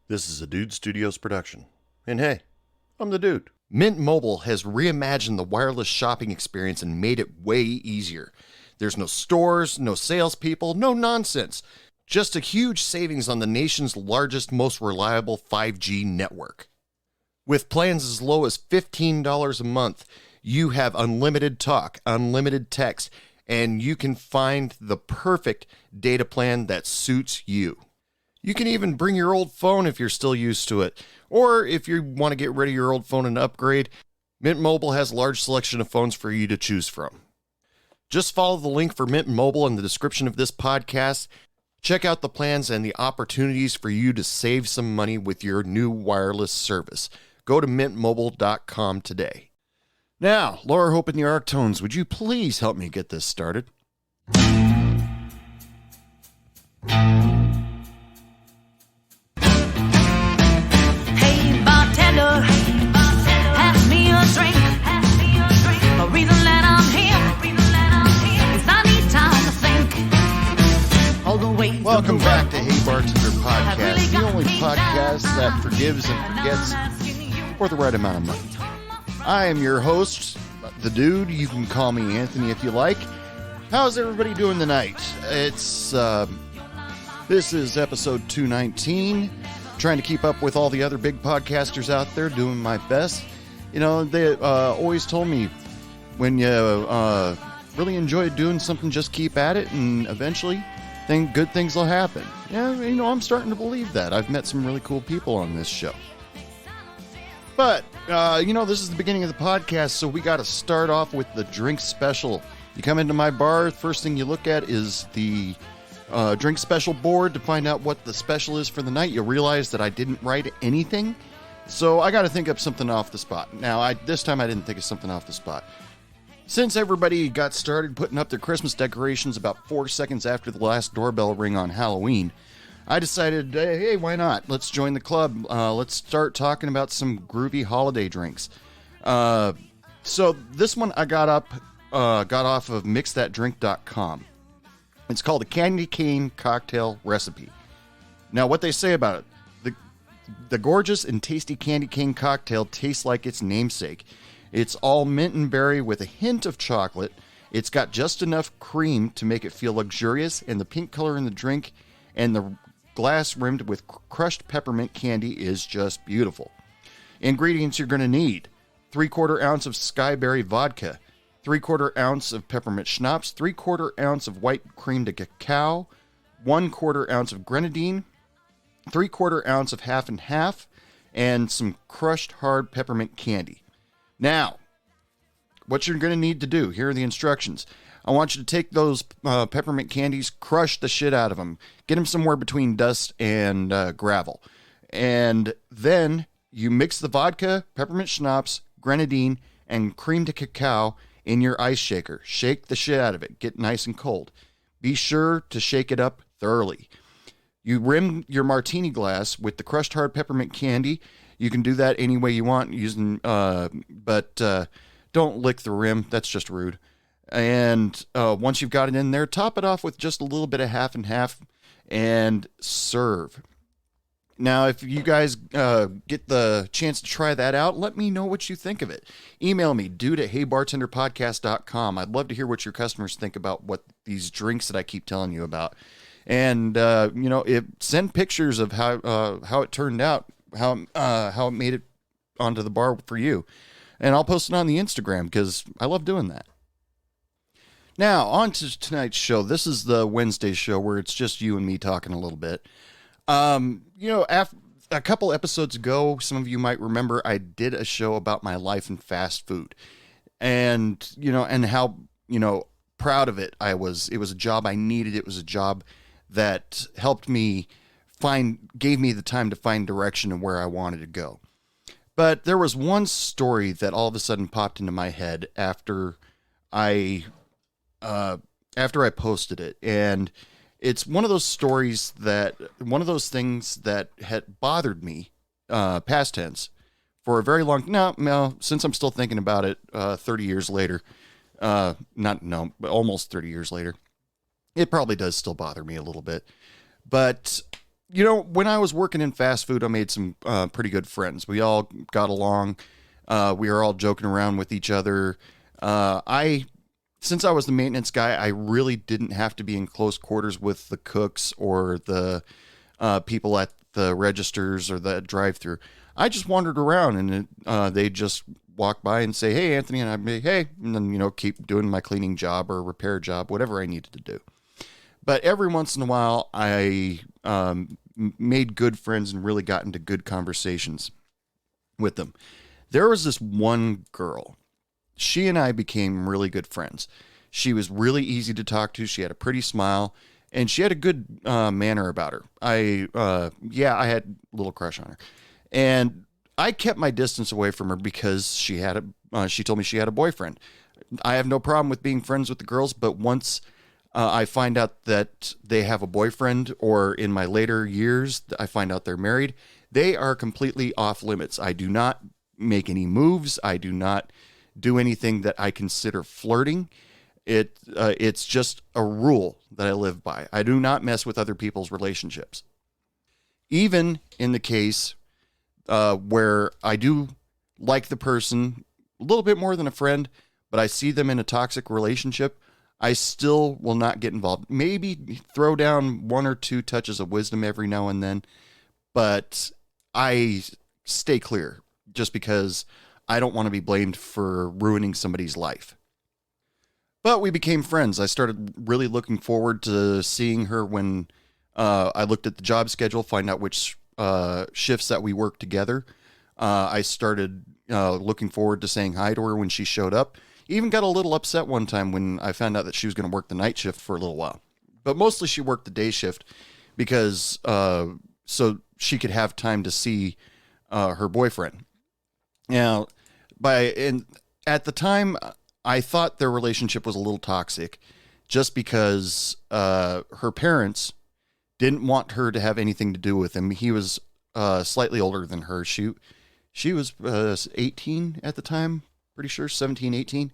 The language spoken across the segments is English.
This is a Dude Studios production. And hey, I'm the dude. Mint Mobile has reimagined the wireless shopping experience and made it way easier. There's no stores, no salespeople, no nonsense. Just a huge savings on the nation's largest, most reliable 5G network. With plans as low as $15 a month, you have unlimited talk, unlimited text, and you can find the perfect data plan that suits you. You can even bring your old phone if you're still used to it. Or if you want to get rid of your old phone and upgrade, Mint Mobile has a large selection of phones for you to choose from. Just follow the link for Mint Mobile in the description of this podcast. Check out the plans and the opportunities for you to save some money with your new wireless service. Go to mintmobile.com today. Now, Laura Hope and the Arctones, would you please help me get this started? Pass me a drink. The reason that I'm here is I need time to think. All the way. Welcome back to Hey Bartender Podcast, the only podcast that forgives and forgets for the right amount of money. I am your host, the dude. You can call me Anthony if you like. How's everybody doing tonight? This is episode 219. Trying to keep up with all the other big podcasters out there, doing my best. You know, they always told me when you really enjoy doing something, just keep at it, and eventually good things will happen. Yeah, you know, I'm starting to believe that. I've met some really cool people on this show. But, you know, this is the beginning of the podcast, so we got to start off with the drink special. You come into my bar, first thing you look at is the drink special board to find out what the special is for the night. You'll realize that I didn't write anything, so I got to think up something off the spot. Now, this time I didn't think of something off the spot. Since everybody got started putting up their Christmas decorations about 4 seconds after the last doorbell ring on Halloween, I decided, hey, why not? Let's join the club. Let's start talking about some groovy holiday drinks. So this one I got off of mixthatdrink.com. It's called a candy cane cocktail recipe. Now, what they say about it, the gorgeous and tasty candy cane cocktail tastes like its namesake. It's all mint and berry with a hint of chocolate. It's got just enough cream to make it feel luxurious, and the pink color in the drink and the glass rimmed with crushed peppermint candy is just beautiful. Ingredients you're going to need: 3/4 ounce of Skyberry vodka, 3/4 ounce of peppermint schnapps, 3/4 ounce of white cream de cacao, 1/4 ounce of grenadine, 3/4 ounce of half and half, and some crushed hard peppermint candy. Now, what you're going to need to do, here are the instructions. I want you to take those peppermint candies, crush the shit out of them, get them somewhere between dust and gravel. And then you mix the vodka, peppermint schnapps, grenadine, and cream de cacao in your ice shaker. Shake the shit out of it. Get nice and cold. Be sure to shake it up thoroughly. You rim your martini glass with the crushed hard peppermint candy. You can do that any way you want, but don't lick the rim. That's just rude. And once you've got it in there, top it off with just a little bit of half and half and serve. Now, if you guys get the chance to try that out, let me know what you think of it. Email me, dude@heybartenderpodcast.com. I'd love to hear what your customers think about what these drinks that I keep telling you about. And, you know, send pictures of how it turned out, how it made it onto the bar for you. And I'll post it on the Instagram because I love doing that. Now, on to tonight's show. This is the Wednesday show where it's just you and me talking a little bit. You know, a couple episodes ago, some of you might remember I did a show about my life in fast food. And, you know, and how, you know, proud of it I was. It was a job I needed. It was a job that helped me gave me the time to find direction and where I wanted to go. But there was one story that all of a sudden popped into my head after I posted it. And it's one of those stories one of those things that had bothered me, past tense, for a very long, since I'm still thinking about it, 30 years later, but almost 30 years later, it probably does still bother me a little bit. But, when I was working in fast food, I made some pretty good friends. We all got along. We were all joking around with each other. Since I was the maintenance guy, I really didn't have to be in close quarters with the cooks or the people at the registers or the drive-thru. I just wandered around, and they'd just walk by and say, "Hey, Anthony," and I'd be, "Hey," and then, keep doing my cleaning job or repair job, whatever I needed to do. But every once in a while, I made good friends and really got into good conversations with them. There was this one girl. She and I became really good friends. She was really easy to talk to. She had a pretty smile, and she had a good manner about her. I had a little crush on her. And I kept my distance away from her because she told me she had a boyfriend. I have no problem with being friends with the girls, but once I find out that they have a boyfriend, or in my later years, I find out they're married, they are completely off limits. I do not make any moves. I do not do anything that I consider flirting. It's just a rule that I live by. I do not mess with other people's relationships. Even in the case where I do like the person a little bit more than a friend, but I see them in a toxic relationship, I still will not get involved. Maybe throw down one or two touches of wisdom every now and then, but I stay clear just because I don't want to be blamed for ruining somebody's life. But we became friends. I started really looking forward to seeing her when I looked at the job schedule, find out which shifts that we worked together. I started looking forward to saying hi to her when she showed up. Even got a little upset one time when I found out that she was going to work the night shift for a little while. But mostly she worked the day shift because so she could have time to see her boyfriend. Now, at the time, I thought their relationship was a little toxic just because her parents didn't want her to have anything to do with him. He was slightly older than her. She was 18 at the time, pretty sure, 17, 18.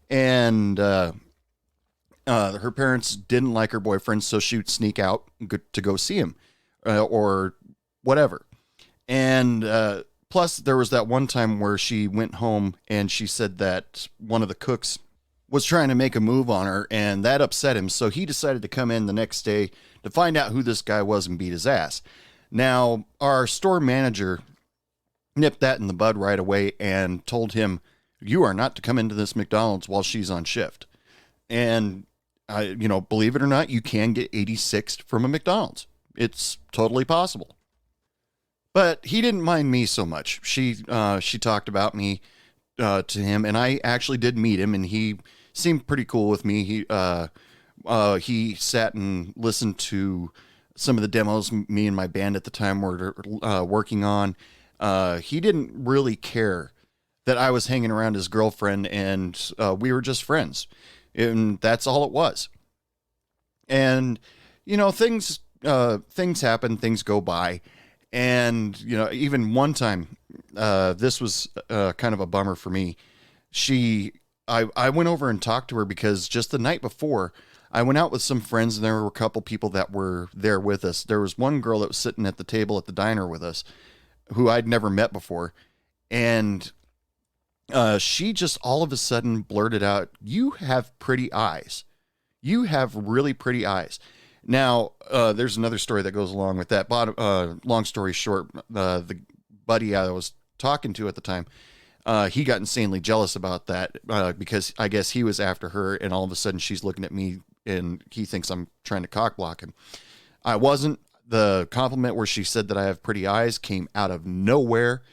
And her parents didn't like her boyfriend, so she would sneak out to go see him or whatever. And plus, there was that one time where she went home and she said that one of the cooks was trying to make a move on her, and that upset him. So he decided to come in the next day to find out who this guy was and beat his ass. Now, our store manager nipped that in the bud right away and told him, "You are not to come into this McDonald's while she's on shift." And, believe it or not, you can get 86'd from a McDonald's. It's totally possible. But he didn't mind me so much. She talked about me to him, and I actually did meet him, and he seemed pretty cool with me. He sat and listened to some of the demos me and my band at the time were working on. He didn't really care that I was hanging around his girlfriend, and we were just friends, and that's all it was. And things happen, things go by. And, even one time, this was kind of a bummer for me. I went over and talked to her because just the night before, I went out with some friends, and there were a couple people that were there with us. There was one girl that was sitting at the table at the diner with us who I'd never met before. And she just all of a sudden blurted out, "You have pretty eyes. You have really pretty eyes." Now, there's another story that goes along with that. But long story short, the buddy I was talking to at the time, he got insanely jealous about that because I guess he was after her, and all of a sudden she's looking at me, and he thinks I'm trying to cock block him. I wasn't. The compliment where she said that I have pretty eyes came out of nowhere,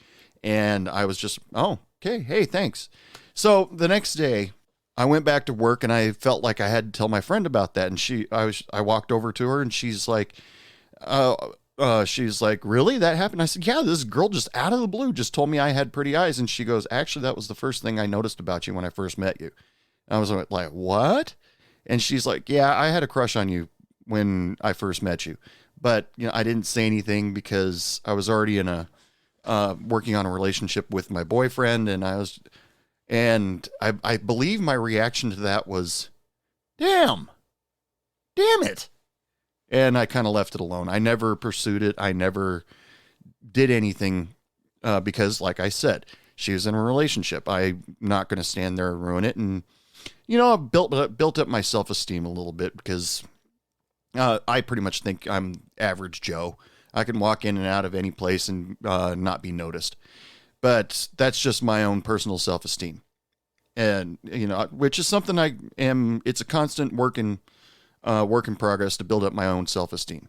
and I was just, "Oh, okay, hey, thanks." So the next day, I went back to work, and I felt like I had to tell my friend about that. And I walked over to her, and she's like, "Really? That happened?" I said, "Yeah, this girl just out of the blue just told me I had pretty eyes." And she goes, "Actually, that was the first thing I noticed about you when I first met you." And I was like, "What?" And she's like, "Yeah, I had a crush on you when I first met you, but I didn't say anything because I was already in working on a relationship with my boyfriend, and I believe my reaction to that was, damn it. And I kind of left it alone. I never pursued it. I never did anything because, like I said, she was in a relationship. I'm not going to stand there and ruin it. And, I built up my self-esteem a little bit because I pretty much think I'm average Joe. I can walk in and out of any place and not be noticed. But that's just my own personal self-esteem. And, which is something it's a constant work in progress to build up my own self-esteem.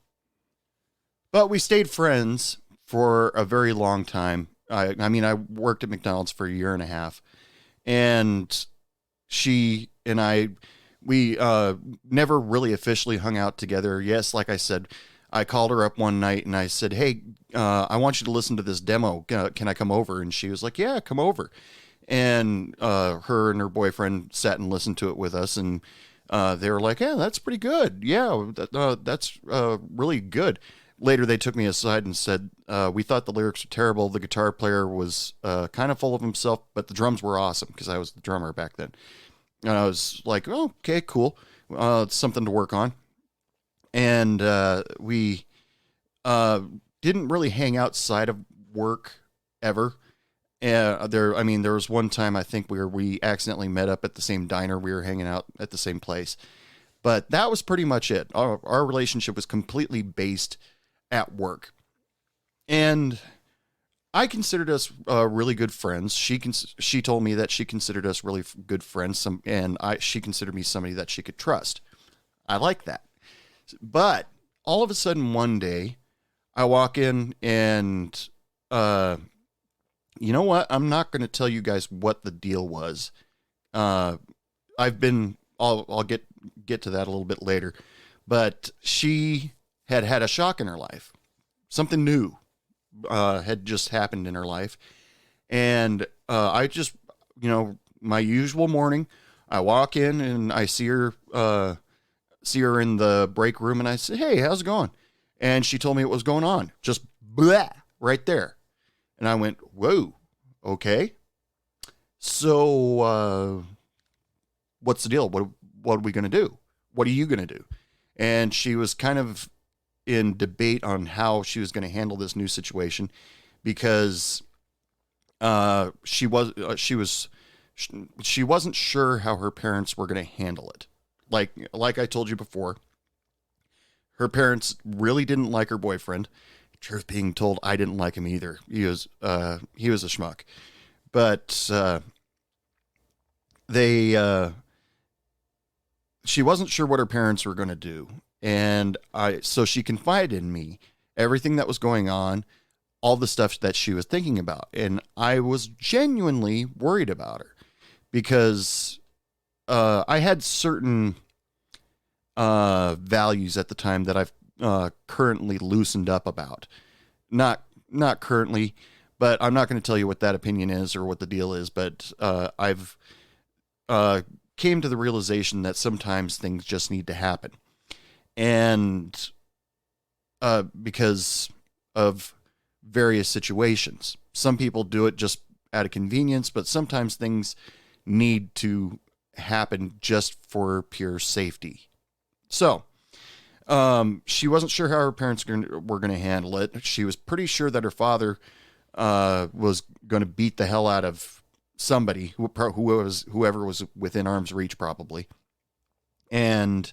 But we stayed friends for a very long time. I worked at McDonald's for a year and a half, and she and we never really officially hung out together. Yes, like I said, I called her up one night and I said, "Hey, I want you to listen to this demo. Can I come over?" And she was like, "Yeah, come over." And her and her boyfriend sat and listened to it with us, and they were like, "Yeah, that's pretty good. Yeah, that's really good." Later, they took me aside and said, "We thought the lyrics were terrible. The guitar player was kind of full of himself, but the drums were awesome," because I was the drummer back then. And I was like, "Oh, okay, cool. It's something to work on." And we didn't really hang outside of work ever. There was one time I think where we accidentally met up at the same diner. We were hanging out at the same place, but that was pretty much it. Our relationship was completely based at work, and I considered us really good friends. She told me that she considered us really good friends. She considered me somebody that she could trust. I like that, but all of a sudden one day, I walk in and you know what? I'm not going to tell you guys what the deal was. I'll get to that a little bit later, but she had a shock in her life. Something new had just happened in her life. And I just, my usual morning, I walk in and I see her in the break room, and I say, "Hey, how's it going?" And she told me what was going on. Just blah, right there. And I went, "Whoa, okay. So, what's the deal? What are we going to do? What are you going to do?" And she was kind of in debate on how she was going to handle this new situation, because she wasn't sure how her parents were going to handle it. Like I told you before, her parents really didn't like her boyfriend. Truth being told, I didn't like him either. He was a schmuck. But she wasn't sure what her parents were going to do. And so she confided in me everything that was going on, all the stuff that she was thinking about. And I was genuinely worried about her, because I had certain values at the time that I've currently loosened up about. Not currently, but I'm not going to tell you what that opinion is or what the deal is. But I've came to the realization that sometimes things just need to happen, and because of various situations. Some people do it just out of convenience, but sometimes things need to happen just for pure safety. So, she wasn't sure how her parents were going to handle it. She was pretty sure that her father was going to beat the hell out of somebody, whoever was within arm's reach, probably. And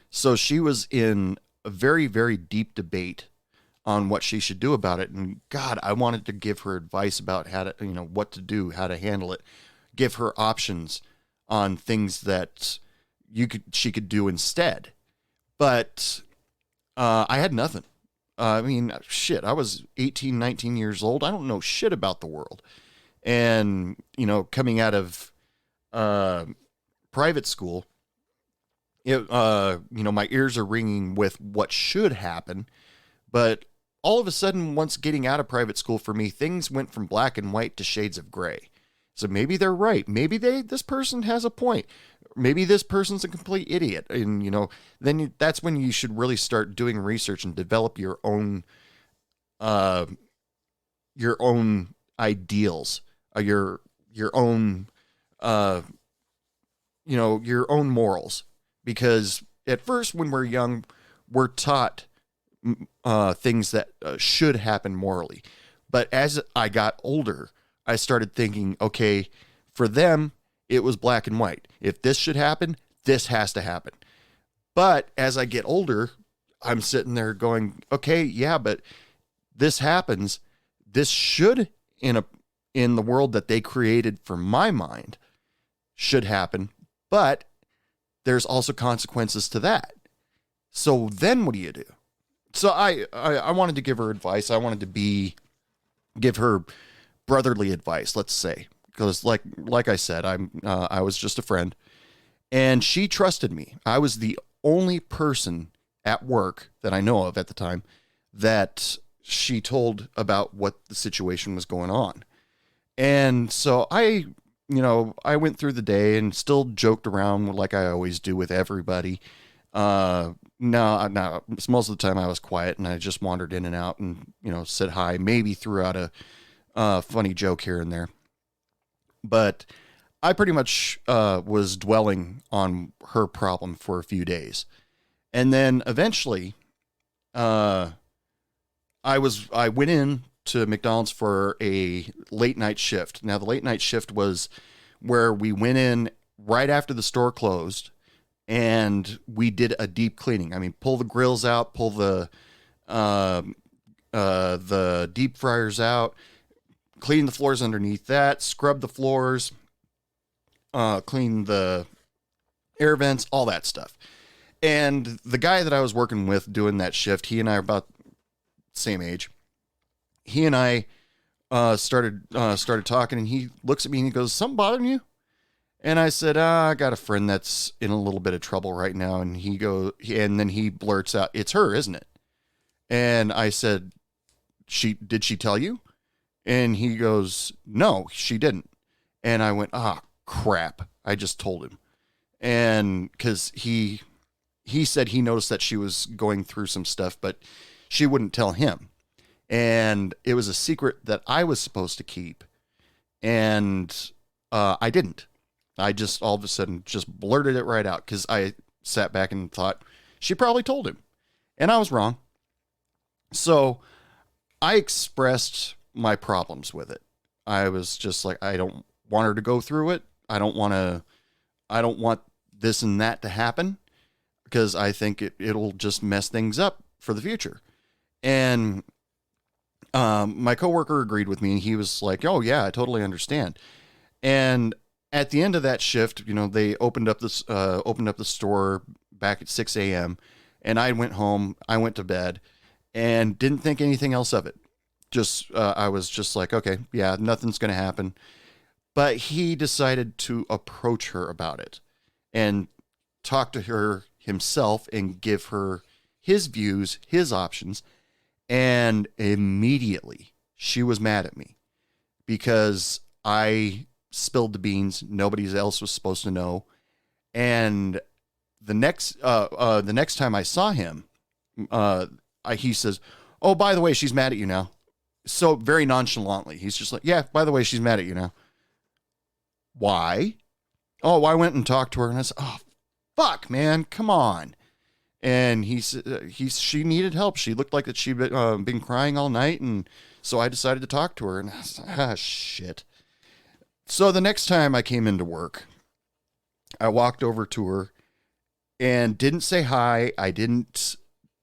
so she was in a very, very deep debate on what she should do about it. And God, I wanted to give her advice about how to, what to do, how to handle it, give her options on things that she could do instead. But I had nothing. I was 18, 19 years old. I don't know shit about the world. And, coming out of private school, my ears are ringing with what should happen. But all of a sudden, once getting out of private school for me, things went from black and white to shades of gray. So maybe they're right. Maybe this person has a point. Maybe this person's a complete idiot. And, then that's when you should really start doing research and develop your own ideals, your own, your own morals. Because at first, when we're young, we're taught things that should happen morally. But as I got older, I started thinking, okay, for them, it was black and white. If this should happen, this has to happen. But as I get older, I'm sitting there going, okay, yeah, but this happens. This should, in the world that they created for my mind, should happen. But there's also consequences to that. So then what do you do? So I wanted to give her advice. I wanted to give her brotherly advice, let's say, because like I said, I was just a friend, and she trusted me. I was the only person at work that I know of at the time that she told about what the situation was going on. And so I went through the day and still joked around like I always do with everybody. No, most of the time I was quiet and I just wandered in and out and, said hi, maybe threw out a funny joke here and there. But I pretty much was dwelling on her problem for a few days. And then eventually I went in to McDonald's for a late night shift. Now, the late night shift was where we went in right after the store closed and we did a deep cleaning. I mean, pull the grills out, pull the deep fryers out, clean the floors underneath that, scrub the floors, clean the air vents, all that stuff. And the guy that I was working with doing that shift, he and I are about the same age. He and I started talking, and he looks at me and he goes, "Something bothering you?" And I said, "I got a friend that's in a little bit of trouble right now." And and then he blurts out, "It's her, isn't it?" And I said, Did she tell you?" And he goes, "No, she didn't." And I went, crap. I just told him. And because he said he noticed that she was going through some stuff, but she wouldn't tell him. And it was a secret that I was supposed to keep. And I didn't. I just all of a sudden just blurted it right out because I sat back and thought she probably told him. And I was wrong. So I expressed my problems with it. I was just like, I don't want her to go through it. I don't want this and that to happen because I think it'll just mess things up for the future. And my coworker agreed with me, and he was like, "Oh yeah, I totally understand." And at the end of that shift, they opened up the store back at 6 a.m. and I went home. I went to bed and didn't think anything else of it. I was just like, okay, yeah, nothing's going to happen. But he decided to approach her about it and talk to her himself and give her his views, his options. And immediately she was mad at me because I spilled the beans. Nobody else was supposed to know. And the next time I saw him, he says, "Oh, by the way, she's mad at you now." So very nonchalantly, he's just like, "Yeah, by the way, she's mad at you now." Why? Oh, I went and talked to her, and I said, "Oh, fuck, man, come on." And she needed help. She looked like that she'd been crying all night, and so I decided to talk to her. And I was like, shit. So the next time I came into work, I walked over to her and didn't say hi. I didn't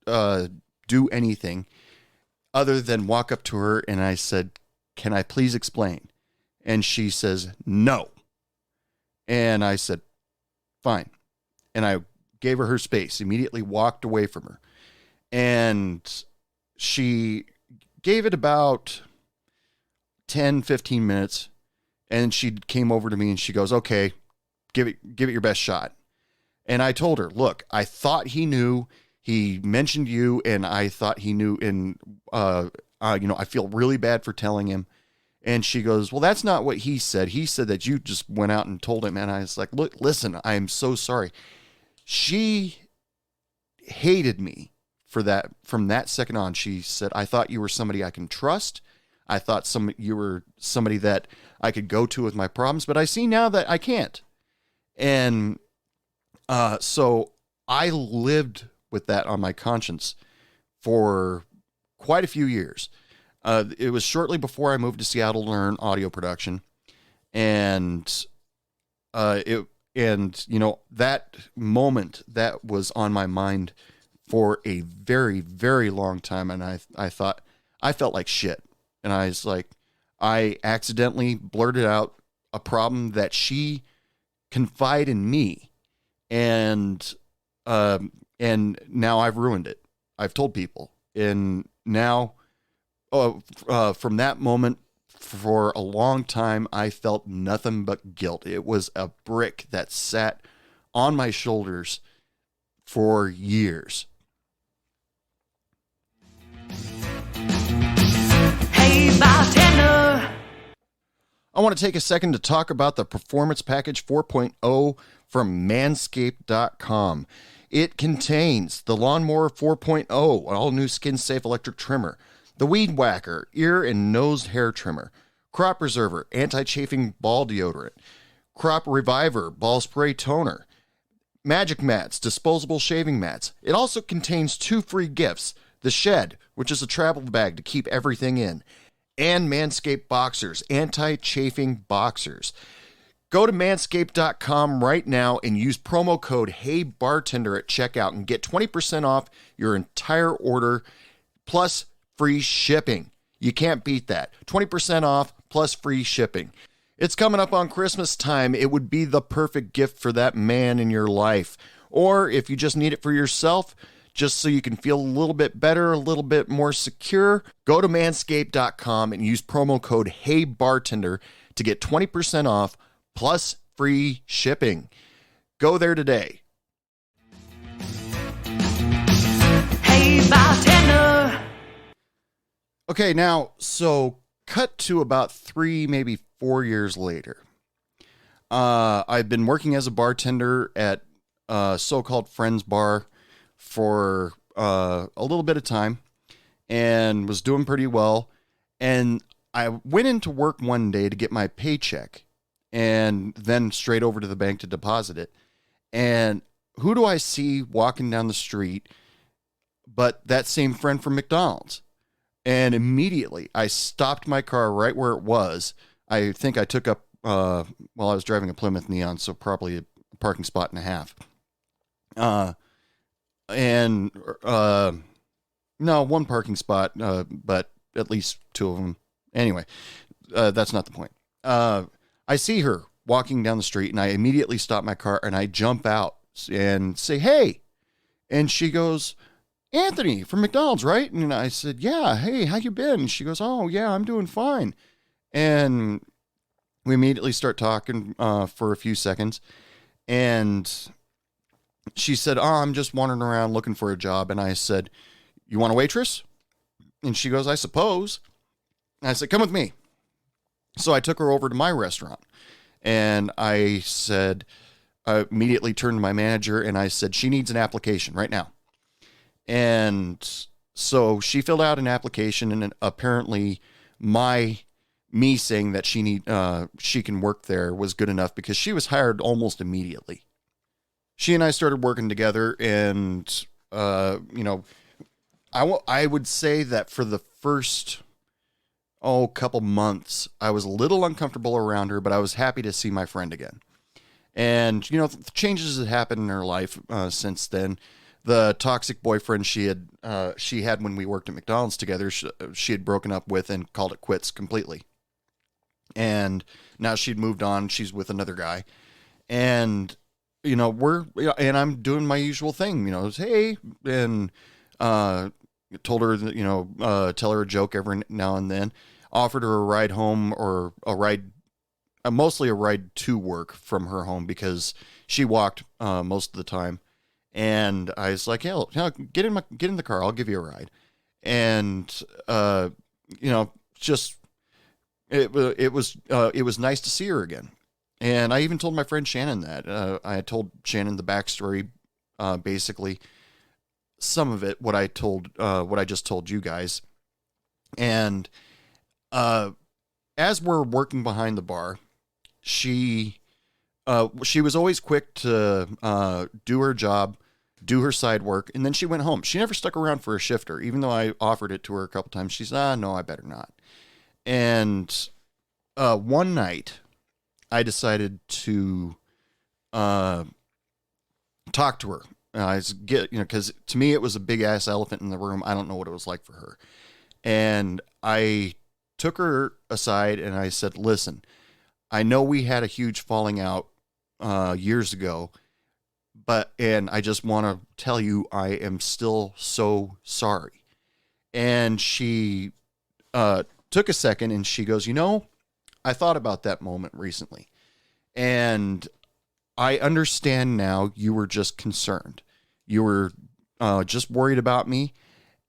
do anything other than walk up to her, and I said, "Can I please explain?" And she says, "No." And I said, "Fine." And I gave her space, immediately walked away from her. And she gave it about 10, 15 minutes. And she came over to me and she goes, "Okay, give it your best shot." And I told her, "Look, I thought he knew. He mentioned you, and I thought he knew. And, I feel really bad for telling him." And she goes, "Well, that's not what he said. He said that you just went out and told him." And I was like, "Look, listen, I am so sorry." She hated me for that. From that second on, she said, "I thought you were somebody I can trust. I thought you were somebody that I could go to with my problems, but I see now that I can't." And so I lived with that on my conscience for quite a few years. It was shortly before I moved to Seattle to learn audio production, and that moment that was on my mind for a very, very long time, and I thought I felt like shit, and I was like, I accidentally blurted out a problem that she confided in me, and now I've ruined it. I've told people, and now, from that moment, for a long time, I felt nothing but guilt. It was a brick that sat on my shoulders for years. Hey, bartender. I want to take a second to talk about the Performance Package 4.0 from Manscaped.com. It contains the Lawnmower 4.0, an all-new skin-safe electric trimmer, the Weed Whacker ear and nose hair trimmer, Crop Preserver anti-chafing ball deodorant, Crop Reviver ball spray toner, Magic Mats disposable shaving mats. It also contains 2 free gifts, the Shed, which is a travel bag to keep everything in, and Manscaped Boxers, anti-chafing boxers. Go to manscaped.com right now and use promo code HeyBartender at checkout and get 20% off your entire order plus free shipping. You can't beat that. 20% off plus free shipping. It's coming up on Christmas time. It would be the perfect gift for that man in your life. Or if you just need it for yourself, just so you can feel a little bit better, a little bit more secure, go to manscaped.com and use promo code HeyBartender to get 20% off plus free shipping. Go there today. Hey, bartender. Okay, now, so cut to about 3, maybe 4 years later. I've been working as a bartender at a so-called Friends Bar for a little bit of time and was doing pretty well. And I went into work one day to get my paycheck and then straight over to the bank to deposit it. And who do I see walking down the street but that same friend from McDonald's? And immediately I stopped my car right where it was. I think I took up, I was driving a Plymouth Neon, so probably a parking spot and a half. No, one parking spot, but at least 2 of them. Anyway, that's not the point. I see her walking down the street, and I immediately stop my car, and I jump out and say, hey. And she goes, Anthony from McDonald's, right? And I said, yeah, hey, how you been? And she goes, oh, yeah, I'm doing fine. And we immediately start talking for a few seconds. And she said, oh, I'm just wandering around looking for a job. And I said, you want a waitress? And she goes, I suppose. And I said, come with me. So I took her over to my restaurant. And I said, I immediately turned to my manager and I said, she needs an application right now. And so she filled out an application, and apparently me saying that she can work there was good enough because she was hired almost immediately. She and I started working together, and I would say that for the first couple months, I was a little uncomfortable around her, but I was happy to see my friend again. And the changes that happened in her life since then. The toxic boyfriend she had when we worked at McDonald's together, she had broken up with and called it quits completely. And now she'd moved on. She's with another guy. And, and I'm doing my usual thing, hey, and told her that, tell her a joke every now and then, offered her a ride home or a ride, mostly a ride to work from her home because she walked most of the time. And I was like, yeah, get in the car. I'll give you a ride. And, just, it was nice to see her again. And I even told my friend Shannon that, I told Shannon the backstory, basically some of it, what I just told you guys. And, as we're working behind the bar, she was always quick to, do her job, do her side work, and then she went home. She never stuck around for a shifter, even though I offered it to her a couple times. She said, no, I better not. And one night, I decided to talk to her. Because to me, it was a big ass elephant in the room. I don't know what it was like for her. And I took her aside and I said, listen, I know we had a huge falling out years ago, and I just want to tell you, I am still so sorry. And she took a second and she goes, I thought about that moment recently, and I understand now you were just concerned. You were just worried about me,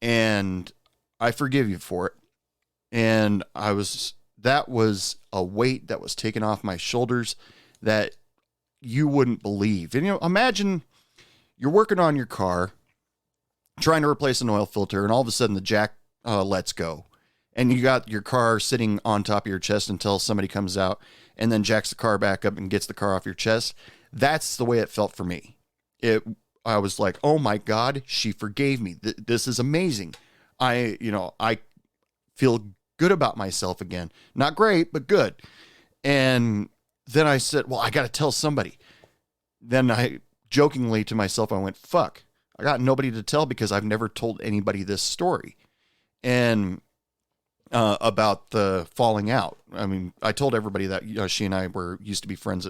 and I forgive you for it. And that was a weight that was taken off my shoulders that you wouldn't believe. And, imagine you're working on your car, trying to replace an oil filter, and all of a sudden the jack lets go. And you got your car sitting on top of your chest until somebody comes out and then jacks the car back up and gets the car off your chest. That's the way it felt for me. I was like, oh my God, she forgave me. This is amazing. I feel good about myself again. Not great, but good. And then I said, well, I got to tell somebody. Then I jokingly to myself, I went, fuck, I got nobody to tell because I've never told anybody this story. And about the falling out. I mean, I told everybody that she and I used to be friends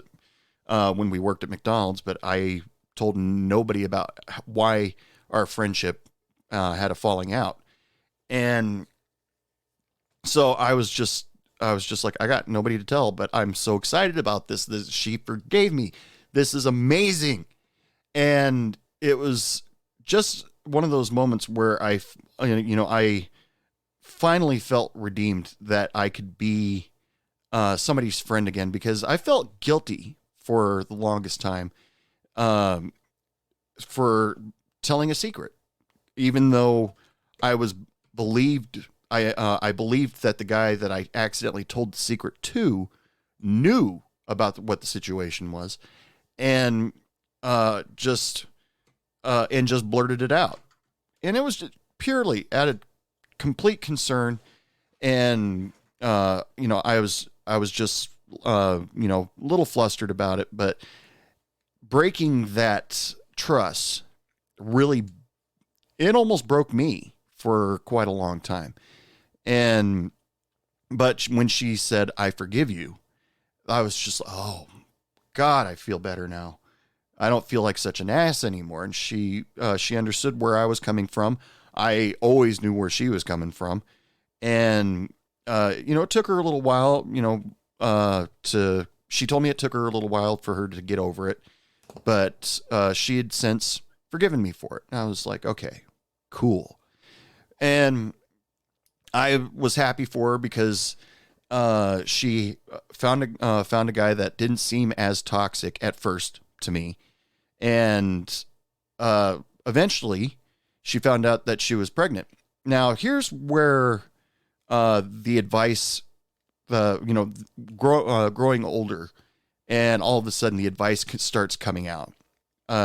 when we worked at McDonald's, but I told nobody about why our friendship had a falling out. And so I was just like, I got nobody to tell, but I'm so excited about this. She forgave me. This is amazing. And it was just one of those moments where I finally felt redeemed that I could be somebody's friend again, because I felt guilty for the longest time for telling a secret, even though I believed that the guy that I accidentally told the secret to knew about what the situation was, and just blurted it out. And it was just purely out of complete concern. And, I was just, a little flustered about it, but breaking that trust really, it almost broke me for quite a long time. But when she said, I forgive you, I was just, oh God, I feel better now. I don't feel like such an ass anymore. And she understood where I was coming from. I always knew where she was coming from. And, it took her a little while, she told me it took her a little while for her to get over it, but, she had since forgiven me for it. And I was like, okay, cool. And I was happy for her because, she found a guy that didn't seem as toxic at first to me. And, eventually she found out that she was pregnant. Now here's where, the advice, growing older, and all of a sudden the advice starts coming out.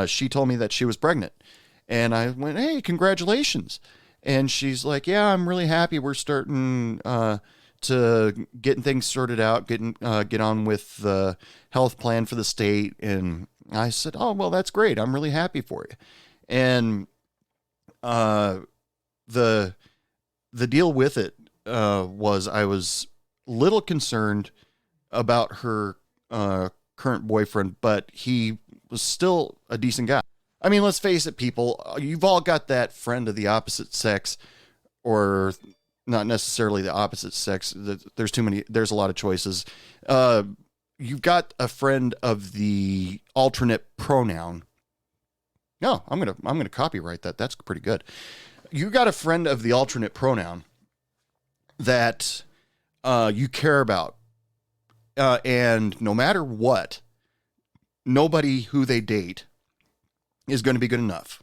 She told me that she was pregnant, and I went, hey, congratulations. And she's like, yeah, I'm really happy. We're starting, to getting things sorted out, get on with the health plan for the state. And I said, oh, well, that's great. I'm really happy for you. And, the deal with it, was I was a little concerned about her, current boyfriend, but he was still a decent guy. I mean, let's face it, people, you've all got that friend of the opposite sex, or not necessarily the opposite sex. There's a lot of choices. You've got a friend of the alternate pronoun. No, I'm going to copyright that. That's pretty good. You got a friend of the alternate pronoun that, you care about. And no matter what, nobody who they date is going to be good enough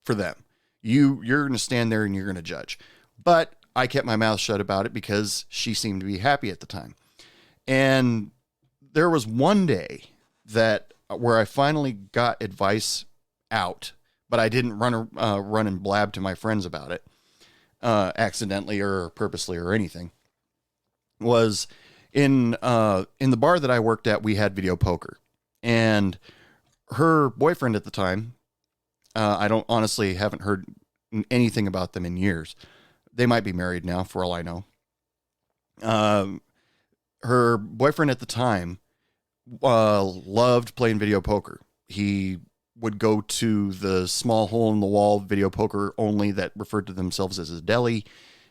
for them. You're going to stand there and you're going to judge. But I kept my mouth shut about it because she seemed to be happy at the time. And there was one day where I finally got advice out but I didn't run and blab to my friends about it, accidentally or purposely or anything. Was in the bar that I worked at, we had video poker, and her boyfriend at the time, I don't honestly haven't heard anything about them in years. They might be married now for all I know. Her boyfriend at the time loved playing video poker. He would go to the small hole in the wall video poker only that referred to themselves as a deli.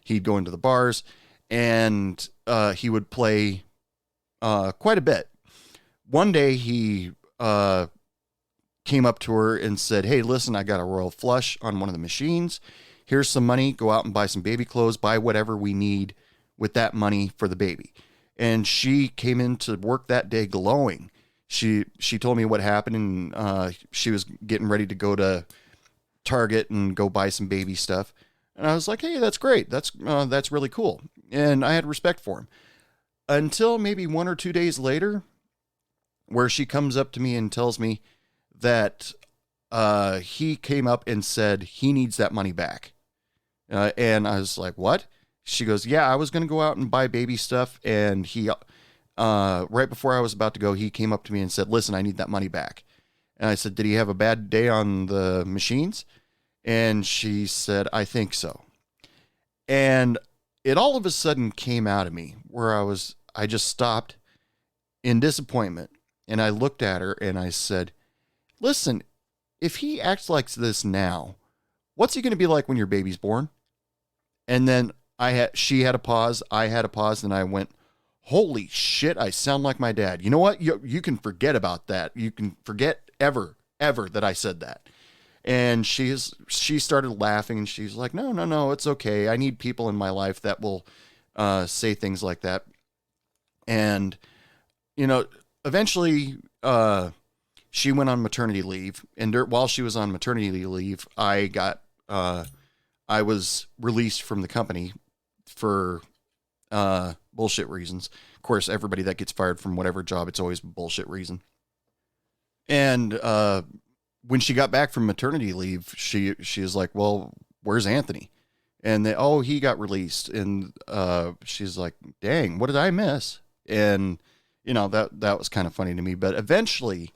He'd go into the bars, and he would play quite a bit. One day he came up to her and said, "Hey, listen, I got a royal flush on one of the machines. Here's some money. Go out and buy some baby clothes, buy whatever we need with that money for the baby." And she came into work that day glowing. She told me what happened, and she was getting ready to go to Target and go buy some baby stuff. And I was like, "Hey, that's great. That's really cool." And I had respect for him until maybe 1 or 2 days later, where she comes up to me and tells me that he came up and said he needs that money back. And I was like, "What?" She goes, "Yeah, I was going to go out and buy baby stuff. And he, right before I was about to go, he came up to me and said, 'Listen, I need that money back.'" And I said, "Did he have a bad day on the machines?" And she said, "I think so." And it all of a sudden came out of me where I just stopped in disappointment. And I looked at her and I said, "Listen, if he acts like this now, what's he going to be like when your baby's born?" And then she had a pause. I had a pause, and I went, "Holy shit, I sound like my dad. You know what? You can forget about that. You can forget ever that I said that." And she started laughing, and she's like, No, it's okay. I need people in my life that will say things like that. And, eventually she went on maternity leave. And while she was on maternity leave, I was released from the company for bullshit reasons. Of course, everybody that gets fired from whatever job, it's always a bullshit reason. And when she got back from maternity leave, she was like, "Well, where's Anthony?" And he got released. And she's like, "Dang, what did I miss?" And that was kind of funny to me. But eventually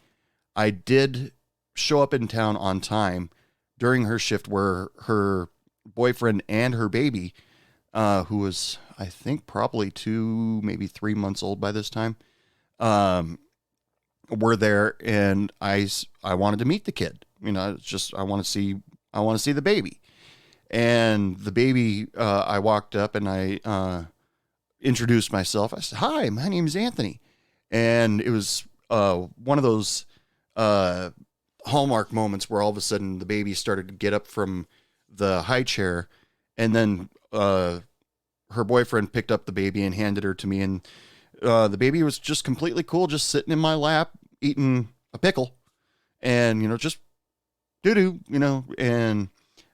I did show up in town on time during her shift, where her boyfriend and her baby, who was, I think, probably 2, maybe 3 months old by this time, were there. And I wanted to meet the kid. It's just, I want to see the baby. And the baby, I walked up and I introduced myself. I said, "Hi, my name's Anthony." And it was one of those Hallmark moments where all of a sudden the baby started to get up from the high chair, and then her boyfriend picked up the baby and handed her to me. And the baby was just completely cool, just sitting in my lap, eating a pickle, and, just doo-doo, and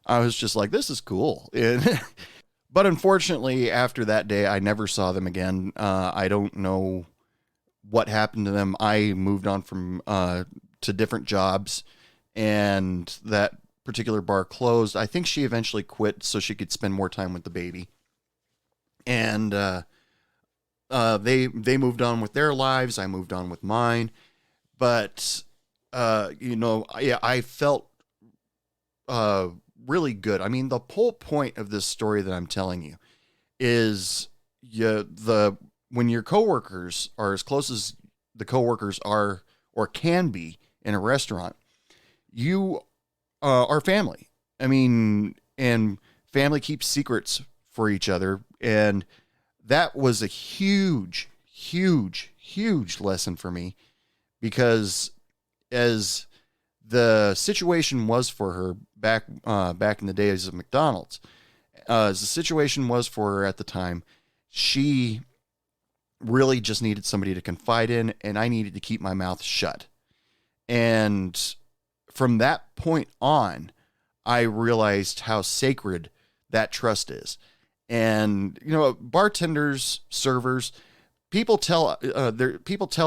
I was just like, this is cool. And but unfortunately, after that day, I never saw them again. I don't know what happened to them. I moved on from to different jobs, and that particular bar closed. I think she eventually quit so she could spend more time with the baby. And they moved on with their lives. I moved on with mine. But I felt really good. I mean, the whole point of this story that I'm telling you is when your coworkers are as close as the coworkers are or can be in a restaurant, you are family. I mean, and family keeps secrets for each other. And that was a huge, huge, huge lesson for me, because as the situation was for her back in the days of McDonald's, as the situation was for her at the time, she really just needed somebody to confide in, and I needed to keep my mouth shut. And from that point on, I realized how sacred that trust is. And, bartenders, servers, people tell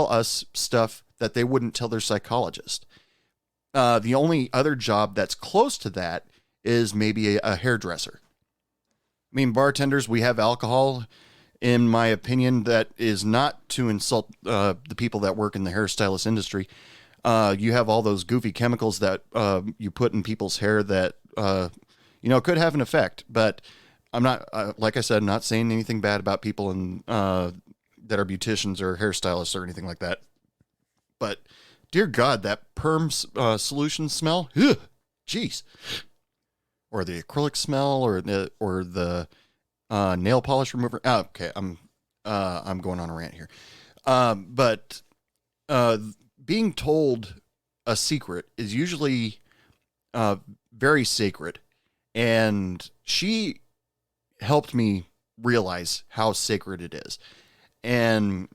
us stuff that they wouldn't tell their psychologist. The only other job that's close to that is maybe a hairdresser. I mean, bartenders, we have alcohol. In my opinion, that is not to insult the people that work in the hairstylist industry. You have all those goofy chemicals that you put in people's hair that, could have an effect. But I'm not, like I said, not saying anything bad about people that are beauticians or hairstylists or anything like that. But dear God, that perm solution smell, ugh, jeez. Or the acrylic smell, or the nail polish remover. Oh, okay, I'm going on a rant here. But being told a secret is usually very sacred, and she helped me realize how sacred it is. And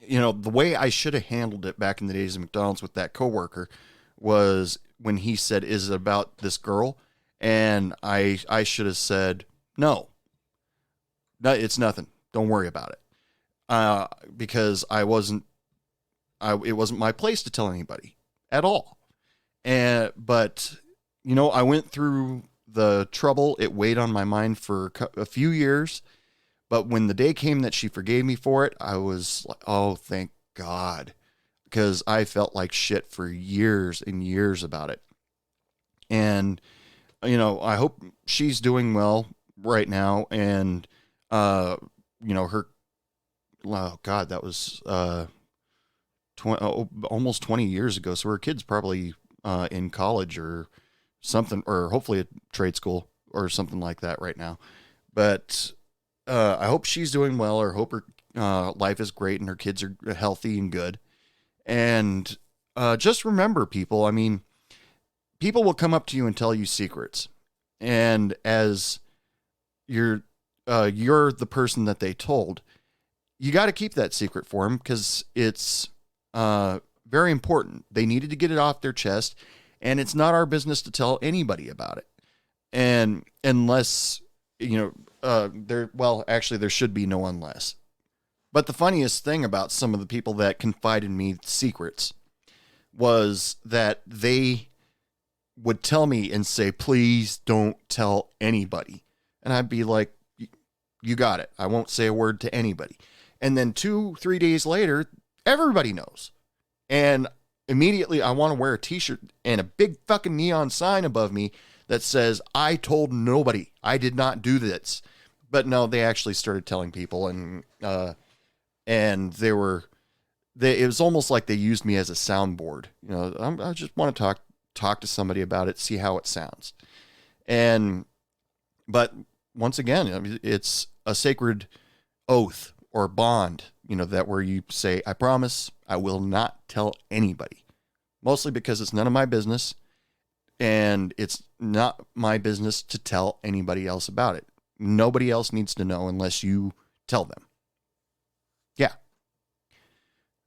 the way I should have handled it back in the days of McDonald's with that coworker was when he said, "Is it about this girl?" And I should have said, no, it's nothing. Don't worry about it. Because it wasn't my place to tell anybody at all. But I went through the trouble. It weighed on my mind for a few years. But when the day came that she forgave me for it, I was like, oh, thank God. Because I felt like shit for years and years about it. And I hope she's doing well right now. And, her, oh God, that was, almost 20 years ago. So her kid's probably, in college or something, or hopefully a trade school or something like that right now. But, I hope she's doing well, or hope her, life is great and her kids are healthy and good. And, just remember, people, I mean, people will come up to you and tell you secrets. And as you're the person that they told, you got to keep that secret for them, because it's very important. They needed to get it off their chest, and it's not our business to tell anybody about it. And unless, there should be no unless. But the funniest thing about some of the people that confide in me secrets was that they would tell me and say, please don't tell anybody. And I'd be like, you got it. I won't say a word to anybody. And then 2-3 days later, everybody knows. And immediately I want to wear a t-shirt and a big fucking neon sign above me that says, I told nobody. I did not do this. But no, they actually started telling people, and it was almost like they used me as a soundboard. I just want to talk to somebody about it, see how it sounds. But once again, it's a sacred oath or bond, that where you say, I promise I will not tell anybody, mostly because it's none of my business, and it's not my business to tell anybody else about it. Nobody else needs to know unless you tell them. Yeah.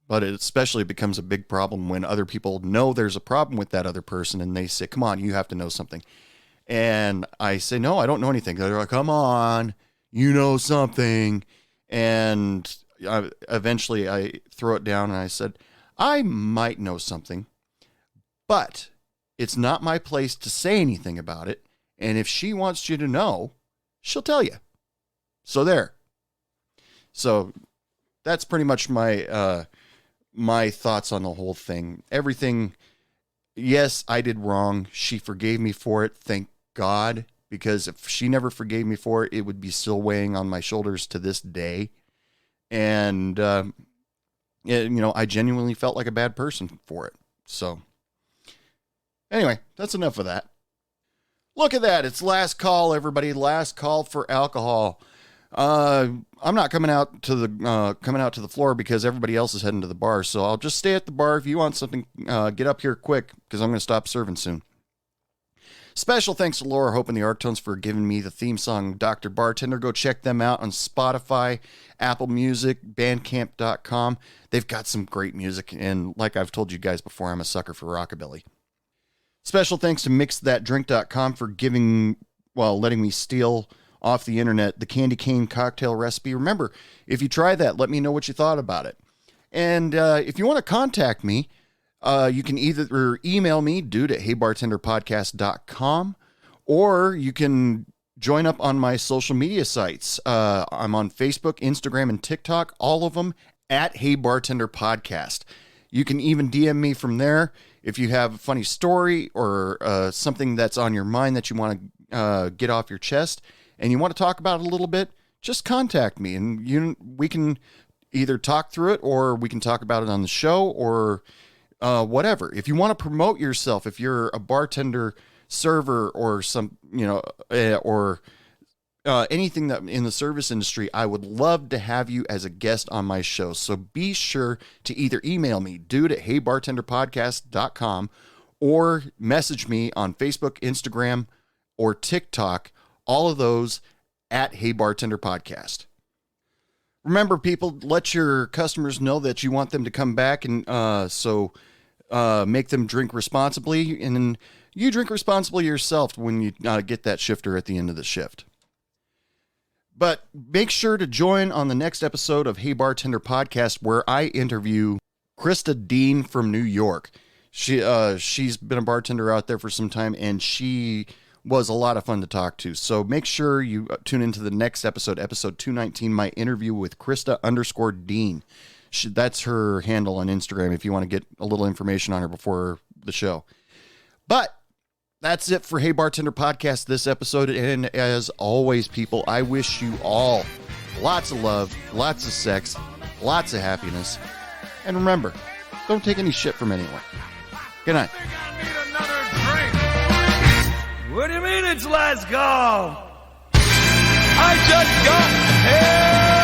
But it especially becomes a big problem when other people know there's a problem with that other person, and they say, come on, you have to know something. And I say, no, I don't know anything. They're like, come on, you know something. And eventually I throw it down and I said, I might know something, but it's not my place to say anything about it. And if she wants you to know, she'll tell you. So there. So that's pretty much my thoughts on the whole thing. Everything. Yes, I did wrong. She forgave me for it. Thank God. Because if she never forgave me for it, it would be still weighing on my shoulders to this day. And, I genuinely felt like a bad person for it. So anyway, that's enough of that. Look at that. It's last call, everybody. Last call for alcohol. I'm not coming out to the floor because everybody else is heading to the bar. So I'll just stay at the bar. If you want something, get up here quick, because I'm going to stop serving soon. Special thanks to Laura Hope and the Arctones for giving me the theme song, Dr. Bartender. Go check them out on Spotify, Apple Music, Bandcamp.com. They've got some great music, and like I've told you guys before, I'm a sucker for rockabilly. Special thanks to MixThatDrink.com for letting me steal off the internet the candy cane cocktail recipe. Remember, if you try that, let me know what you thought about it. And if you want to contact me, You can either email me, dude@heybartenderpodcast.com, or you can join up on my social media sites. I'm on Facebook, Instagram, and TikTok, all of them at Hey Bartender Podcast. You can even DM me from there if you have a funny story or something that's on your mind that you want to get off your chest and you want to talk about it a little bit. Just contact me, and we can either talk through it or we can talk about it on the show or whatever. If you want to promote yourself, if you're a bartender, server, or anything that in the service industry, I would love to have you as a guest on my show. So be sure to either email me, dude@heybartenderpodcast.com, or message me on Facebook, Instagram, or TikTok. All of those at Hey Bartender Podcast. Remember, people, let your customers know that you want them to come back, and make them drink responsibly, and then you drink responsibly yourself when you get that shifter at the end of the shift. But make sure to join on the next episode of Hey Bartender Podcast, where I interview Krista Dean from New York. She's been a bartender out there for some time, and she was a lot of fun to talk to. So make sure you tune into the next episode, episode 219, my interview with Krista_Dean. That's her handle on Instagram if you want to get a little information on her before the show. But that's it for Hey Bartender Podcast this episode. And as always, people, I wish you all lots of love, lots of sex, lots of happiness. And remember, don't take any shit from anyone. Good night. What do you mean it's last call? I just got here!